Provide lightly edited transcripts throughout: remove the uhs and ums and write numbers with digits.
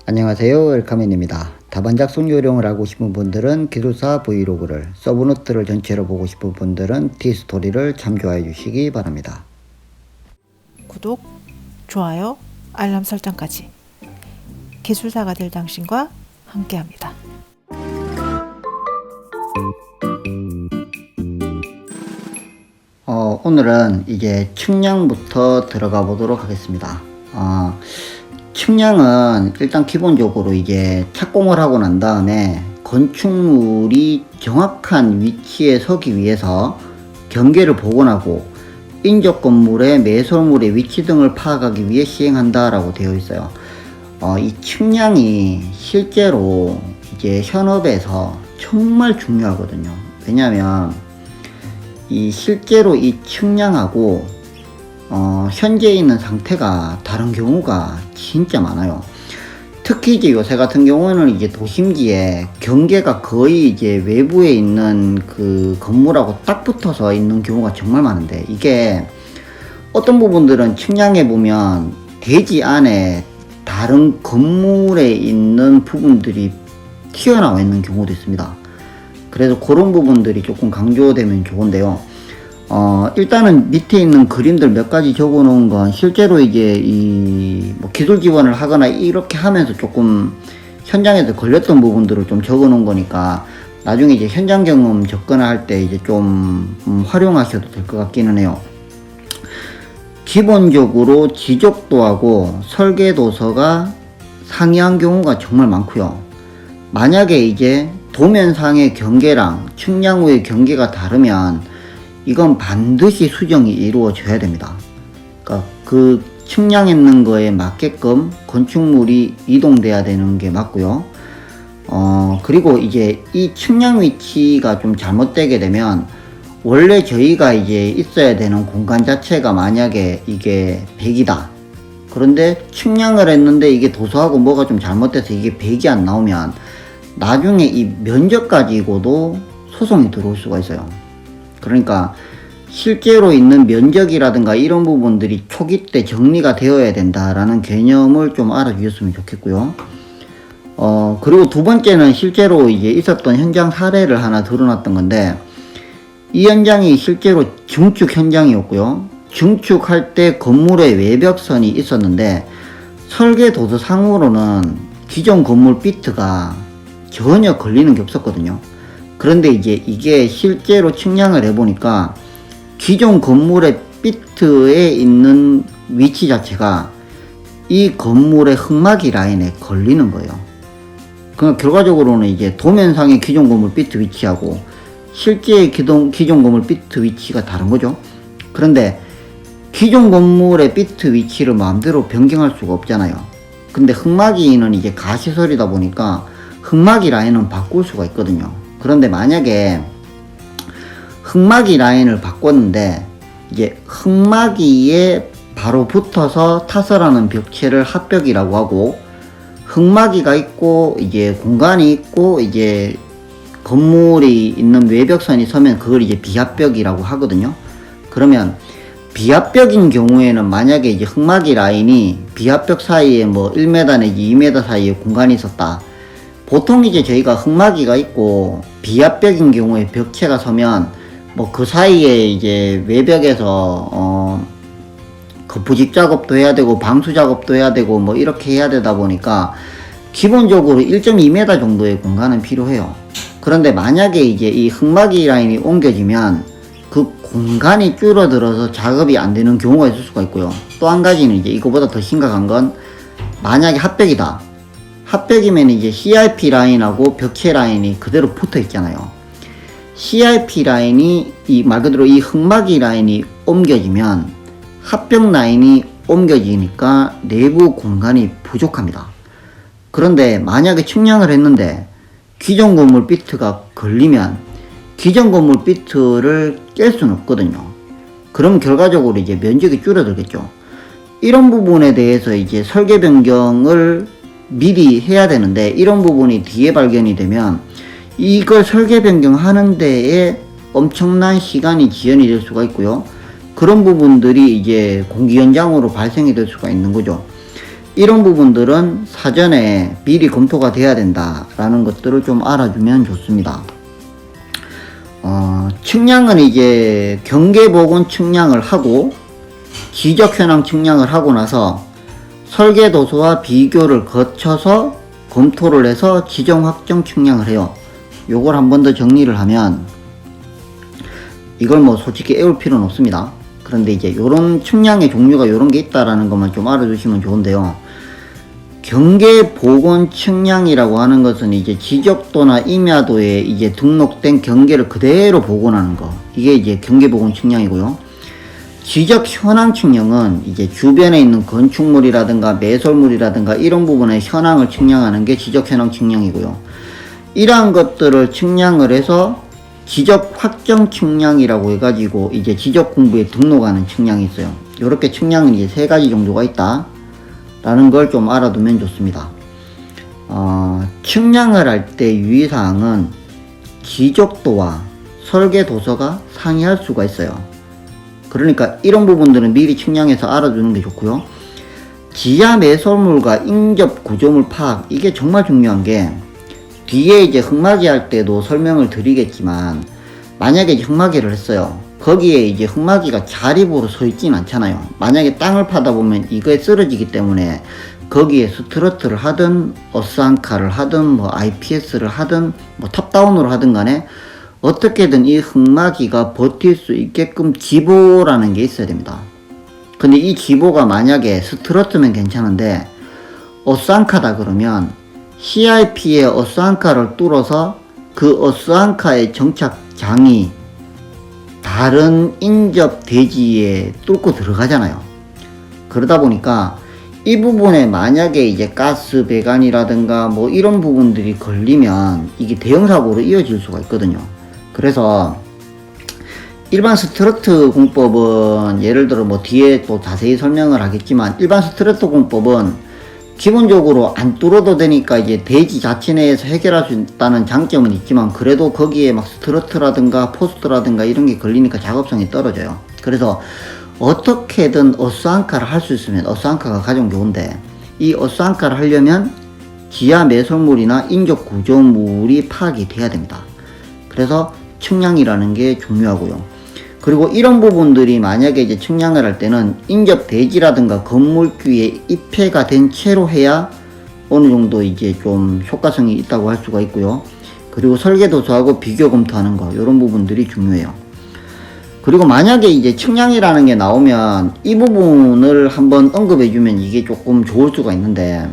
안녕하세요, 엘카맨입니다. 다반 작성 요령을 알고 싶은 분들은 기술사 브이로그를, 서브노트를 전체로 보고 싶은 분들은 티스토리를 참조해 주시기 바랍니다. 구독, 좋아요, 알람 설정까지 기술사가 될 당신과 함께합니다. 오늘은 이제 측량부터 들어가 보도록 하겠습니다. 측량은 일단 기본적으로 이제 착공을 하고 난 다음에 건축물이 정확한 위치에 서기 위해서 경계를 복원하고 인접 건물의 매설물의 위치 등을 파악하기 위해 시행한다라고 되어 있어요. 이 측량이 실제로 이제 현업에서 정말 중요하거든요. 왜냐하면 이 실제로 이 측량하고 현재 있는 상태가 다른 경우가 진짜 많아요. 특히 이제 요새 같은 경우는 이제 도심지에 경계가 거의 이제 외부에 있는 그 건물하고 딱 붙어서 있는 경우가 정말 많은데, 이게 어떤 부분들은 측량해 보면 대지 안에 다른 건물에 있는 부분들이 튀어나와 있는 경우도 있습니다. 그래서 그런 부분들이 조금 강조되면 좋은데요. 일단은 밑에 있는 그림들 몇 가지 적어 놓은 건 실제로 이제 뭐 기술 지원을 하거나 이렇게 하면서 조금 현장에서 걸렸던 부분들을 좀 적어 놓은 거니까 나중에 이제 현장 경험 접근할 때 이제 좀 활용하셔도 될 것 같기는 해요. 기본적으로 지적도하고 설계도서가 상이한 경우가 정말 많고요. 만약에 이제 도면상의 경계랑 측량 후의 경계가 다르면 이건 반드시 수정이 이루어져야 됩니다. 그러니까 그 측량했는 거에 맞게끔 건축물이 이동돼야 되는 게 맞고요. 그리고 이제 이 측량 위치가 좀 잘못되게 되면 원래 저희가 이제 있어야 되는 공간 자체가 만약에 이게 100이다. 그런데 측량을 했는데 이게 도서하고 뭐가 좀 잘못돼서 이게 100이 안 나오면 나중에 이 면적 가지고도 소송이 들어올 수가 있어요. 그러니까 실제로 있는 면적이라든가 이런 부분들이 초기 때 정리가 되어야 된다라는 개념을 좀 알아주셨으면 좋겠고요. 그리고 두 번째는 실제로 이제 있었던 현장 사례를 하나 드러났던 건데, 이 현장이 실제로 증축 현장이었고요. 증축할 때 건물의 외벽선이 있었는데 설계 도서상으로는 기존 건물 비트가 전혀 걸리는 게 없었거든요. 그런데 이제 이게 실제로 측량을 해보니까 기존 건물의 비트에 있는 위치 자체가 이 건물의 흙막이 라인에 걸리는 거예요. 그러니까 결과적으로는 이제 도면상의 기존 건물 비트 위치하고 실제의 기존 건물 비트 위치가 다른 거죠. 그런데 기존 건물의 비트 위치를 마음대로 변경할 수가 없잖아요. 근데 흙막이는 이제 가시설이다 보니까 흙막이 라인은 바꿀 수가 있거든요. 그런데 만약에 흙막이 라인을 바꿨는데 이제 흙막이에 바로 붙어서 타설하는 벽체를 합벽이라고 하고, 흙막이가 있고 이제 공간이 있고 이제 건물이 있는 외벽선이 서면 그걸 이제 비합벽이라고 하거든요. 그러면 비합벽인 경우에는 만약에 이제 흙막이 라인이 비합벽 사이에 뭐 1m 내지 2m 사이에 공간이 있었다. 보통 이제 저희가 흙막이가 있고 비합벽인 경우에 벽체가 서면 뭐 그 사이에 이제 외벽에서 거푸집 작업도 해야 되고 방수 작업도 해야 되고 뭐 이렇게 해야 되다 보니까 기본적으로 1.2m 정도의 공간은 필요해요. 그런데 만약에 이제 이 흙막이 라인이 옮겨지면 그 공간이 줄어들어서 작업이 안 되는 경우가 있을 수가 있고요. 또 한 가지는 이제 이거보다 더 심각한 건, 만약에 합벽이다. 합벽이면 이제 CRP 라인하고 벽체 라인이 그대로 붙어 있잖아요. CRP 라인이 말 그대로 이 흙막이 라인이 옮겨지면 합벽 라인이 옮겨지니까 내부 공간이 부족합니다. 그런데 만약에 측량을 했는데 기존 건물 비트가 걸리면 기존 건물 비트를 깰 수는 없거든요. 그럼 결과적으로 이제 면적이 줄어들겠죠. 이런 부분에 대해서 이제 설계 변경을 미리 해야 되는데, 이런 부분이 뒤에 발견이 되면 이걸 설계 변경하는 데에 엄청난 시간이 지연이 될 수가 있고요. 그런 부분들이 이제 공기 현장으로 발생이 될 수가 있는 거죠. 이런 부분들은 사전에 미리 검토가 돼야 된다라는 것들을 좀 알아주면 좋습니다. 측량은 이제 경계복원 측량을 하고 지적현황 측량을 하고 나서 설계도서와 비교를 거쳐서 검토를 해서 지정 확정 측량을 해요. 요걸 한 번 더 정리를 하면, 이걸 뭐 솔직히 애울 필요는 없습니다. 그런데 이제 요런 측량의 종류가 요런 게 있다라는 것만 좀 알아주시면 좋은데요. 경계복원 측량이라고 하는 것은 이제 지적도나 임야도에 이제 등록된 경계를 그대로 복원하는 거, 이게 이제 경계복원 측량이고요. 지적 현황 측량은 이제 주변에 있는 건축물이라든가 매설물이라든가 이런 부분의 현황을 측량하는 게 지적 현황 측량이고요. 이러한 것들을 측량을 해서 지적 확정 측량이라고 해가지고 이제 지적 공부에 등록하는 측량이 있어요. 이렇게 측량은 이제 세 가지 정도가 있다 라는 걸 좀 알아두면 좋습니다. 측량을 할 때 유의사항은 지적도와 설계 도서가 상이할 수가 있어요. 그러니까 이런 부분들은 미리 측량해서 알아두는 게 좋고요. 지하 매설물과 인접 구조물 파악, 이게 정말 중요한 게, 뒤에 이제 흙막이 할 때도 설명을 드리겠지만, 만약에 이제 흙막이를 했어요. 거기에 이제 흙막이가 자립으로 서 있진 않잖아요. 만약에 땅을 파다 보면 이거에 쓰러지기 때문에 거기에 스트러트를 하든 어스안카를 하든 뭐 IPS를 하든 뭐 탑다운으로 하든 간에 어떻게든 이 흙막이가 버틸 수 있게끔 지보라는 게 있어야 됩니다. 근데 이 지보가 만약에 스트러트면 괜찮은데 어스안카다 그러면 CIP의 어스안카를 뚫어서 그 어스안카의 정착장이 다른 인접 대지에 뚫고 들어가잖아요. 그러다 보니까 이 부분에 만약에 이제 가스 배관이라든가 뭐 이런 부분들이 걸리면 이게 대형 사고로 이어질 수가 있거든요. 그래서 일반 스트러트 공법은 예를 들어 뭐 뒤에 또 자세히 설명을 하겠지만, 일반 스트러트 공법은 기본적으로 안 뚫어도 되니까 이제 대지 자체 내에서 해결할 수 있다는 장점은 있지만, 그래도 거기에 막 스트러트라든가 포스트라든가 이런 게 걸리니까 작업성이 떨어져요. 그래서 어떻게든 어스안카를 할 수 있으면 어스안카가 가장 좋은데, 이 어스안카를 하려면 지하 매설물이나 인접 구조물이 파악이 돼야 됩니다. 그래서 측량이라는 게 중요하고요. 그리고 이런 부분들이 만약에 이제 측량을 할 때는 인접 대지라든가 건물규에 입회가 된 채로 해야 어느 정도 이제 좀 효과성이 있다고 할 수가 있고요. 그리고 설계도서하고 비교 검토하는 거, 이런 부분들이 중요해요. 그리고 만약에 이제 측량이라는 게 나오면 이 부분을 한번 언급해주면 이게 조금 좋을 수가 있는데,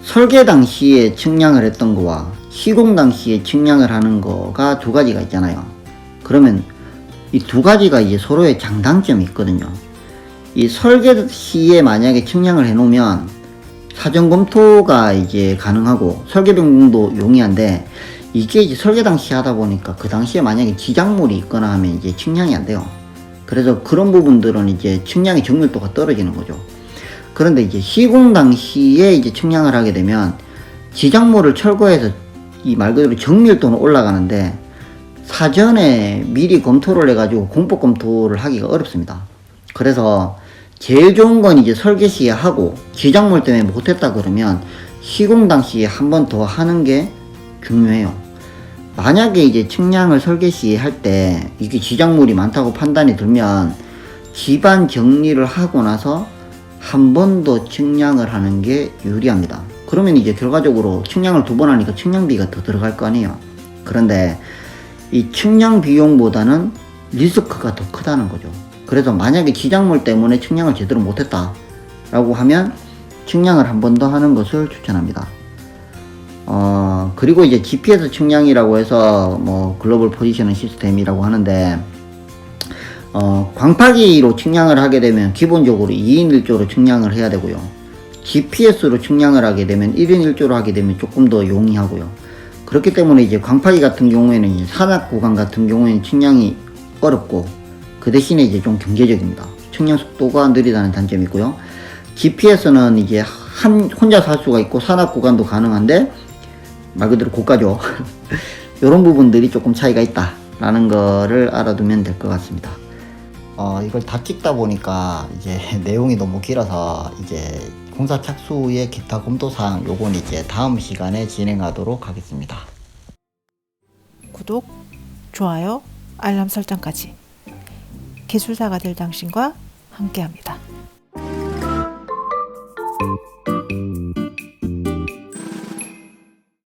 설계 당시에 측량을 했던 거와 시공 당시에 측량을 하는 거가 두 가지가 있잖아요. 그러면 이 두 가지가 이제 서로의 장단점이 있거든요. 이 설계 시에 만약에 측량을 해 놓으면 사전 검토가 이제 가능하고 설계 변경도 용이한데, 이게 이제 설계 당시 하다 보니까 그 당시에 만약에 지작물이 있거나 하면 이제 측량이 안 돼요. 그래서 그런 부분들은 이제 측량의 정밀도가 떨어지는 거죠. 그런데 이제 시공 당시에 이제 측량을 하게 되면 지작물을 철거해서 이 말 그대로 정밀도는 올라가는데, 사전에 미리 검토를 해가지고 공법 검토를 하기가 어렵습니다. 그래서 제일 좋은 건 이제 설계 시에 하고, 지작물 때문에 못했다 그러면 시공 당시에 한 번 더 하는 게 중요해요. 만약에 이제 측량을 설계 시에 할 때 이게 지작물이 많다고 판단이 들면 집안 정리를 하고 나서 한 번 더 측량을 하는 게 유리합니다. 그러면 이제 결과적으로 측량을 두 번 하니까 측량비가 더 들어갈 거 아니에요. 그런데 이 측량 비용보다는 리스크가 더 크다는 거죠. 그래서 만약에 지작물 때문에 측량을 제대로 못했다 라고 하면 측량을 한 번 더 하는 것을 추천합니다. 그리고 이제 GPS 측량이라고 해서 뭐 글로벌 포지셔닝 시스템이라고 하는데, 광파기로 측량을 하게 되면 기본적으로 2인 1조로 측량을 해야 되고요. GPS로 측량을 하게 되면 1인 1조로 하게 되면 조금 더 용이하고요. 그렇기 때문에 이제 광파기 같은 경우에는 이제 산악 구간 같은 경우에는 측량이 어렵고, 그 대신에 이제 좀 경제적입니다. 측량 속도가 느리다는 단점이 있고요. GPS는 이제 혼자서 할 수가 있고 산악 구간도 가능한데 말 그대로 고가죠. 이런 부분들이 조금 차이가 있다라는 거를 알아두면 될 것 같습니다. 이걸 다 찍다 보니까 이제 내용이 너무 길어서 이제 공사 착수 후의 기타 검토사항 요건 이제 다음 시간에 진행하도록 하겠습니다. 구독, 좋아요, 알람 설정까지. 기술사가 될 당신과 함께합니다.